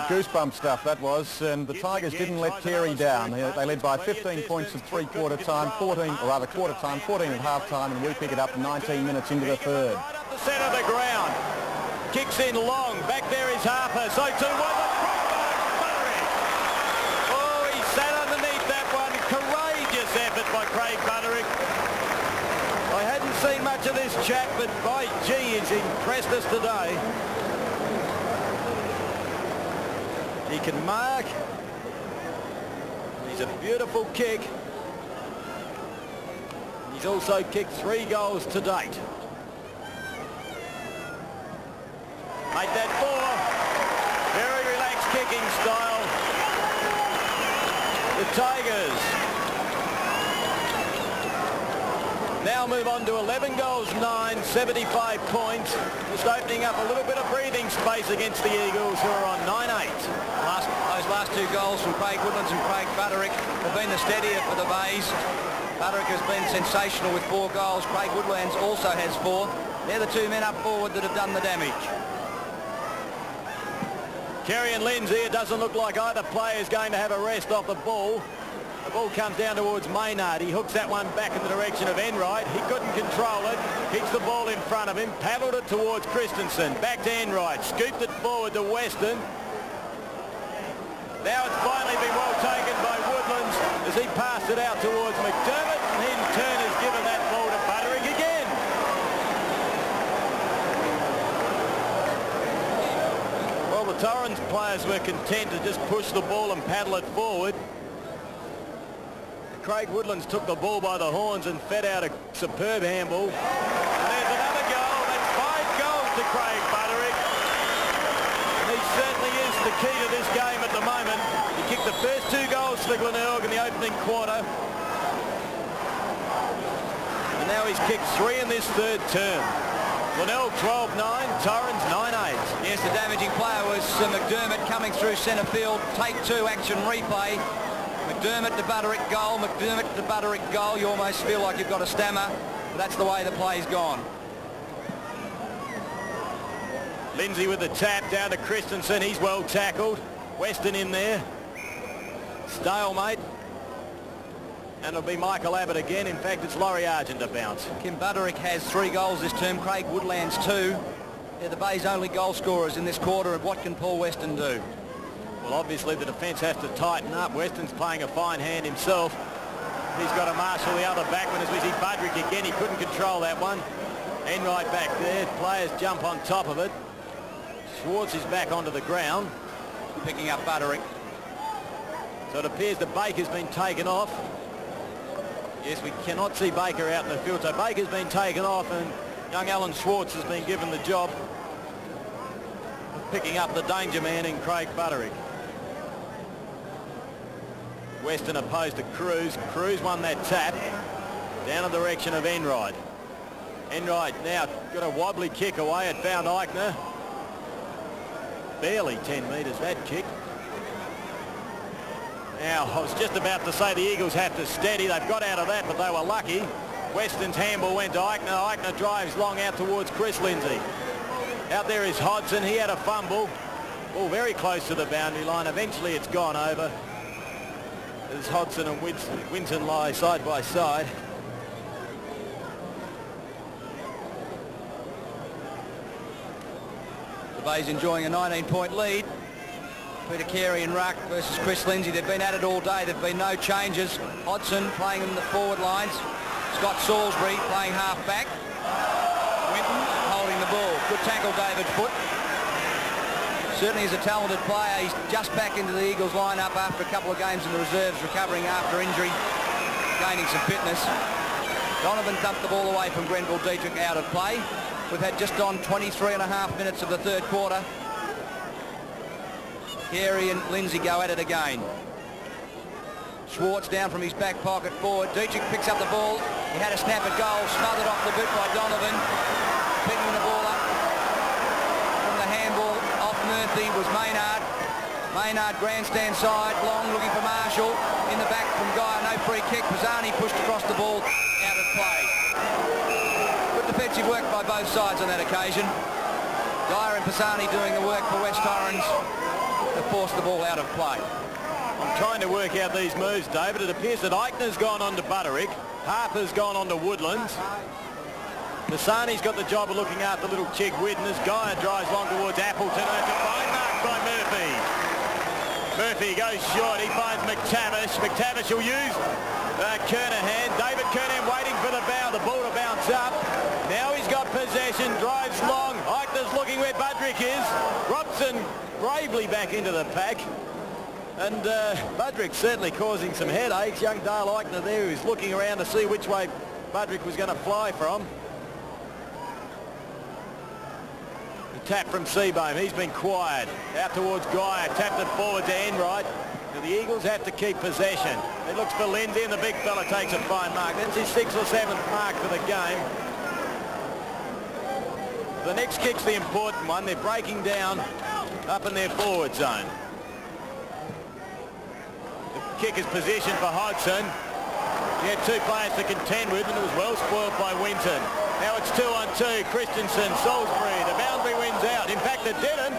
Goosebump stuff that was, and the Tigers didn't let Carey down. They led by 15 points at three-quarter time, 14, or rather quarter time, 14 at half time, and we pick it up 19 minutes into the third. Right up the centre of the ground, kicks in long, back there is Harper, so too was Buttering. Oh, he sat underneath that one, courageous effort by Craig Buttering. I hadn't seen much of this chap, but by gee, he's impressed us today. He can mark. He's a beautiful kick. He's also kicked 3 goals to date. Made that 4. Very relaxed kicking style. The Tigers now move on to 11 goals, 9, 75 points. Just opening up a little bit of breathing space against the Eagles, who are on 9-8. Those last 2 goals from Craig Woodlands and Craig Buttering have been the steadier for the Bays. Buttering has been sensational with 4 goals. Craig Woodlands also has 4. They're the 2 men up forward that have done the damage. Carey and Lindsay, it doesn't look like either player is going to have a rest off the ball. The ball comes down towards Maynard. He hooks that one back in the direction of Enright. He couldn't control it. Kicks the ball in front of him. Paddled it towards Christensen. Back to Enright. Scooped it forward to Weston. Now it's finally been well taken by Woodlands as he passed it out towards McDermott. And in turn has given that ball to Buttering again. Well, the Torrens players were content to just push the ball and paddle it forward. Craig Woodlands took the ball by the horns and fed out a superb handball. And there's another goal. That's 5 goals to Craig Buttering. And he certainly is the key to this game at the moment. He kicked the first 2 goals for Glenelg in the opening quarter. And now he's kicked 3 in this third term. Glenelg 12-9, Torrens 9-8. Yes, the damaging player was McDermott coming through centre field. Take 2 action replay. McDermott to Buttering goal, McDermott to Buttering goal. You almost feel like you've got a stammer, but that's the way the play's gone. Lindsay with the tap down to Christensen. He's well tackled. Weston in there. Stalemate. And it'll be Michael Abbott again. In fact, it's Laurie Argent to bounce. Kim Buttering has 3 goals this term. Craig Woodlands 2. They're the Bay's only goal scorers in this quarter. And what can Paul Weston do? Well, obviously the defence has to tighten up. Weston's playing a fine hand himself. He's got to marshal the other backman as we see Buttering again. He couldn't control that one. Enright back there. Players jump on top of it. Schwartz is back onto the ground. Picking up Buttering. So it appears that Baker's been taken off. Yes, we cannot see Baker out in the field. So Baker's been taken off and young Alan Schwartz has been given the job of picking up the danger man in Craig Buttering. Weston opposed to Cruz. Cruz won that tap down in the direction of Enright. Enright now got a wobbly kick away. It found Eichner. Barely 10 metres that kick. Now, I was just about to say the Eagles have to steady. They've got out of that, but they were lucky. Weston's handball went to Eichner. Eichner drives long out towards Chris Lindsay. Out there is Hodgson. He had a fumble. Ball very close to the boundary line. Eventually it's gone over. As Hodgson and Winton lie side by side. The Bay's enjoying a 19-point lead. Peter Carey and Ruck versus Chris Lindsay. They've been at it all day. There've been no changes. Hodgson playing in the forward lines. Scott Salisbury playing half back. Winton holding the ball. Good tackle, David Foote. Certainly is a talented player. He's just back into the Eagles lineup after a couple of games in the reserves, recovering after injury, gaining some fitness. Donovan dumped the ball away from Grenville Dietrich out of play. We've had just on 23.5 minutes of the third quarter. Carey and Lindsay go at it again. Schwartz down from his back pocket forward. Dietrich picks up the ball. He had a snap at goal, smothered off the boot by Donovan. Picking the ball up from the handball off Murphy was Maynard. Maynard grandstand side, long looking for Marshall. In the back from Guy, no free kick. Pisani pushed across the ball, out of play. Good defensive work by both sides on that occasion. Dyer and Pisani doing the work for West Torrens to force the ball out of play. I'm trying to work out these moves, David. It appears that Eichner's gone on to Butterick. Harper's gone on to Woodlands. Pisani's got the job of looking after little Chig Widden as Guy drives long towards Appleton. And it's a fine mark by Murphy. Murphy goes short. He finds McTavish. McTavish will use Kernahan. David Kernahan waiting for the bounce. The ball to bounce up. Now he's got possession. Drives long. Eichner's looking where Budrick is. Robson bravely back into the pack. And Budrick certainly causing some headaches. Young Dale Eichner there who's looking around to see which way Budrick was going to fly from. The tap from Seabohm. He's been quiet. Out towards Guy. Tapped it forward to Enright. Now the Eagles have to keep possession. It looks for Lindsay and the big fella takes a fine mark. That's his 6th or 7th mark for the game. The next kick's the important one. They're breaking down up in their forward zone. Kick is positioned for Hodgson. He had 2 players to contend with and it was well spoiled by Winton. Now it's 2-on-2. Christensen, Salisbury. The boundary wins out. In fact, it didn't.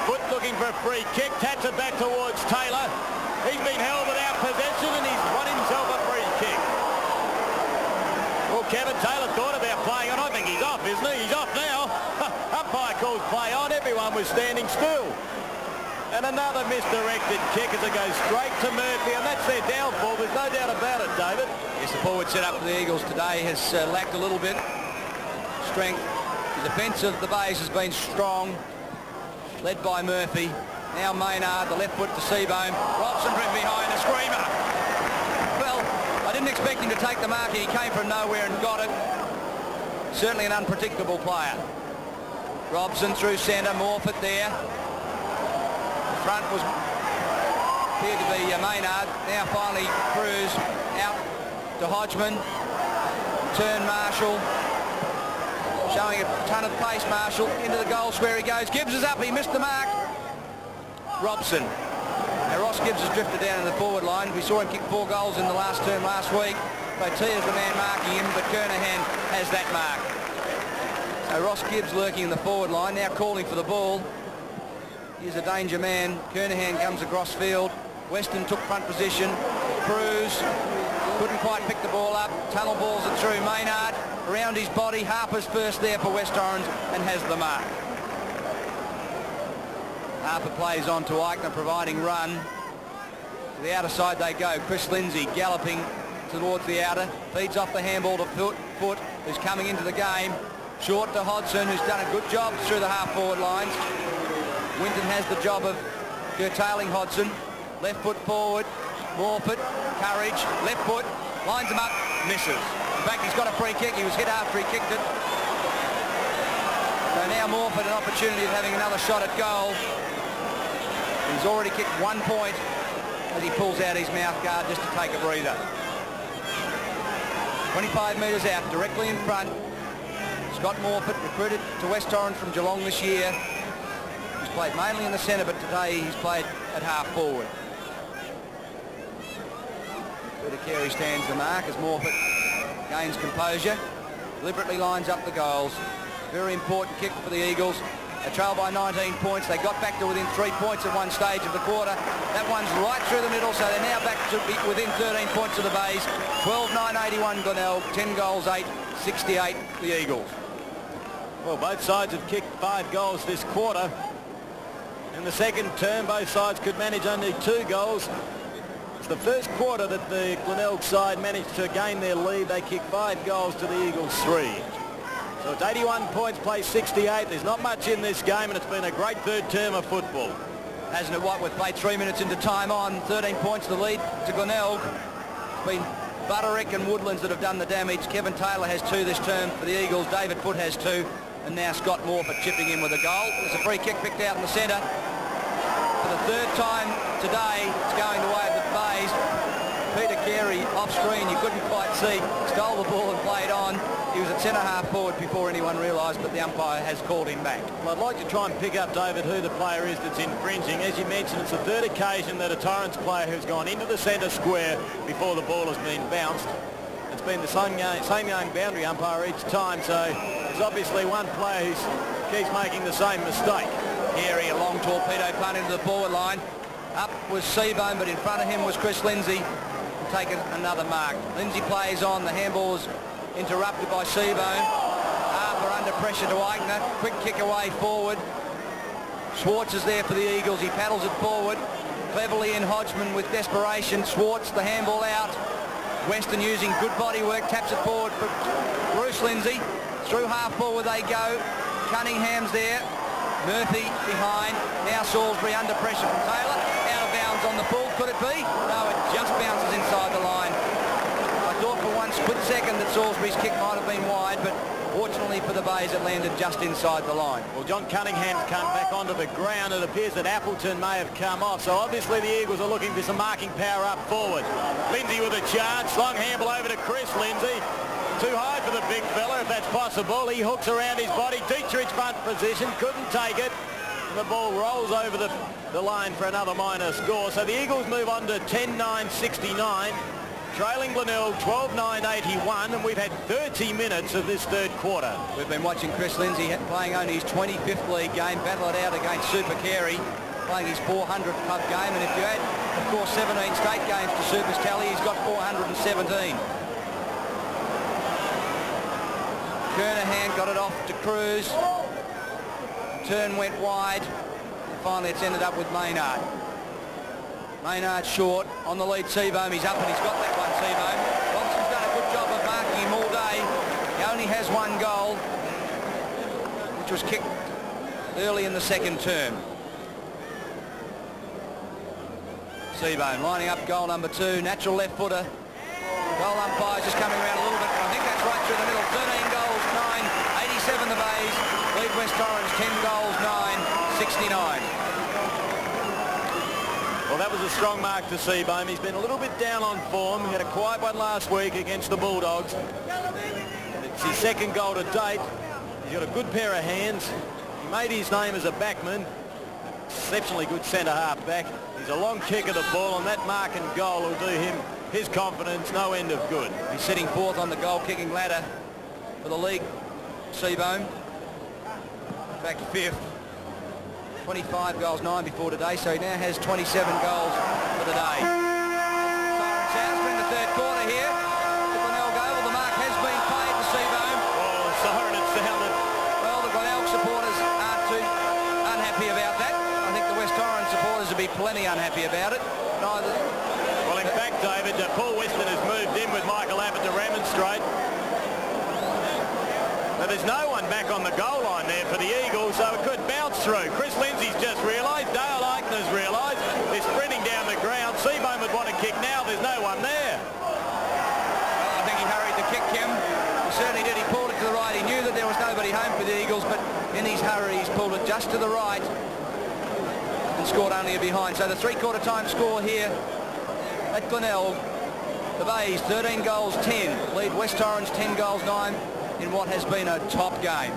Foot looking for a free kick. Taps it back towards Taylor. He's been held without possession and he's won himself a free kick. Well, Kevin Taylor thought about playing on. I think he's off, isn't he? He's off now. Umpire calls play on. Everyone was standing still. And another misdirected kick as it goes straight to Murphy, and that's their downfall. There's no doubt about it, David. Yes, the forward set up for the Eagles today has lacked a little bit strength. The defence of the base has been strong, led by Murphy. Now Maynard, the left foot to Seabohm. Robson from behind, a screamer. Well, I didn't expect him to take the mark. He came from nowhere and got it. Certainly an unpredictable player. Robson through centre, Morfitt there. Front was appeared to be Maynard. Now finally Cruz out to Hodgman. Turn Marshall. Showing a ton of pace, Marshall. Into the goal square he goes. Gibbs is up. He missed the mark. Robson. Now Ross Gibbs has drifted down in the forward line. We saw him kick 4 goals in the last term last week. Botia's the man marking him, but Kernahan has that mark. So Ross Gibbs lurking in the forward line. Now calling for the ball. Here's a danger man. Kernahan comes across field. Weston took front position. Cruz couldn't quite pick the ball up. Tunnel balls it through. Maynard around his body. Harper's first there for West Torrens and has the mark. Harper plays on to Eichner, providing run. To the outer side they go. Chris Lindsay galloping towards the outer. Feeds off the handball to Foot, who's coming into the game. Short to Hodgson, who's done a good job through the half-forward lines. Winton has the job of curtailing Hodgson. Left foot forward. Morfitt, courage, left foot, lines him up, misses. In fact, he's got a free kick. He was hit after he kicked it. So now Morfitt an opportunity of having another shot at goal. He's already kicked 1 point as he pulls out his mouth guard just to take a breather. 25 metres out, directly in front. Scott Morfitt, recruited to West Torrens from Geelong this year. He's played mainly in the centre, but today he's played at half forward. Carey stands the mark as Morfitt gains composure, deliberately lines up the goals. Very important kick for the Eagles. They trail by 19 points. They got back to within 3 points at one stage of the quarter. That one's right through the middle, so they're now back to within 13 points of the Bays. 12-9-81 Glenelg, 10 goals, 8, 68 the Eagles. Well, both sides have kicked 5 goals this quarter. In the second term, both sides could manage only 2 goals. It's the first quarter that the Glenelg side managed to gain their lead. They kicked 5 goals to the Eagles 3. So it's 81 points, play 68. There's not much in this game, and it's been a great third term of football. Hasn't it, what, with played 3 minutes into time on, 13 points the lead to Glenelg. It's been Butterick and Woodlands that have done the damage. Kevin Taylor has 2 this term for the Eagles. David Foot has 2. And now Scott Morfitt chipping in with a goal. There's a free kick picked out in the centre. For the 3rd time today, it's going the way of the Bays. Peter Carey off screen, you couldn't quite see, stole the ball and played on. He was at centre half forward before anyone realised, but the umpire has called him back. Well, I'd like to try and pick up, David, who the player is that's infringing. As you mentioned, it's the 3rd occasion that a Torrens player has gone into the centre square before the ball has been bounced. It's been the same young boundary umpire each time, so there's obviously one player who's keeps making the same mistake. Carey, a long torpedo punt into the forward line. Up was Seabohm, but in front of him was Chris Lindsay. Taken another mark. Lindsay plays on. The handball is interrupted by Seabohm. Harper under pressure to Eichner. Quick kick away forward. Schwartz is there for the Eagles. He paddles it forward. Cleverly in Hodgman with desperation. Schwartz, the handball out. Weston using good body work. Taps it forward for Bruce Lindsay. Through half forward they go. Cunningham's there. Murphy behind. Now Salisbury under pressure from Taylor. Out of bounds on the full. Could it be? No, it just bounces inside the line. I thought for one split second that Salisbury's kick might have been wide, but fortunately for the Bays it landed just inside the line. Well, John Cunningham's come back onto the ground. It appears that Appleton may have come off, so obviously the Eagles are looking for some marking power up forward. Lindsay with a chance. Long handball over to Chris Lindsay. Too high for the big fella, if that's possible. He hooks around his body. Dietrich punt position, couldn't take it. And the ball rolls over the line for another minor score. So the Eagles move on to 10-9-69. Trailing Glenelg 12-9-81, and we've had 30 minutes of this third quarter. We've been watching Chris Lindsay playing only his 25th league game, battle it out against Super Carey, playing his 400th club game, and if you add, of course, 17 state games to Super's tally, he's got 417. Kernahan got it off to Cruz. Turn went wide. Finally, it's ended up with Maynard. Maynard short on the lead. Seabohm, he's up and he's got that one, Seabohm. Thompson's done a good job of marking him all day. He only has one goal, which was kicked early in the second term. Seabohm lining up goal number 2, natural left footer. Goal umpire's just coming around a little bit, but I think that's right through the middle. 13 goals, 9, 87 the Bays. Lead West Torrens, 10 goals, 9, 69. Well, that was a strong mark to Seabohm. He's been a little bit down on form. He had a quiet one last week against the Bulldogs. It's his second goal to date. He's got a good pair of hands. He made his name as a backman. Exceptionally good centre-half back. He's a long kick of the ball, and that mark and goal will do him his confidence no end of good. He's sitting fourth on the goal-kicking ladder for the league, Seabohm. In fact, fifth. 25 goals, 9 before today, so he now has 27 goals for the day. Torrens House in the third quarter here. The Glenelg Oval, the mark has been paid to Seabohm. Oh, sorry, it sounded. Well, the Glenelg supporters aren't too unhappy about that. I think the West Torrens supporters will be plenty unhappy about it. Neither. Well, in fact, David, Paul Weston has moved in with Michael Abbott to remonstrate. Now, there's no one back on the goal line there for the Eagles, so it could bounce through. Chris Lindsay's just realised, Dale Eichner's realised, they're sprinting down the ground. Seabohm would want to kick now, there's no one there. Well, I think he hurried to kick, Kim. He certainly did. He pulled it to the right. He knew that there was nobody home for the Eagles, but in his hurry, he's pulled it just to the right and scored only a behind. So the three-quarter time score here at Glenelg. The Bays, 13 goals, 10. Lead West Torrens, 10 goals, 9. In what has been a top game.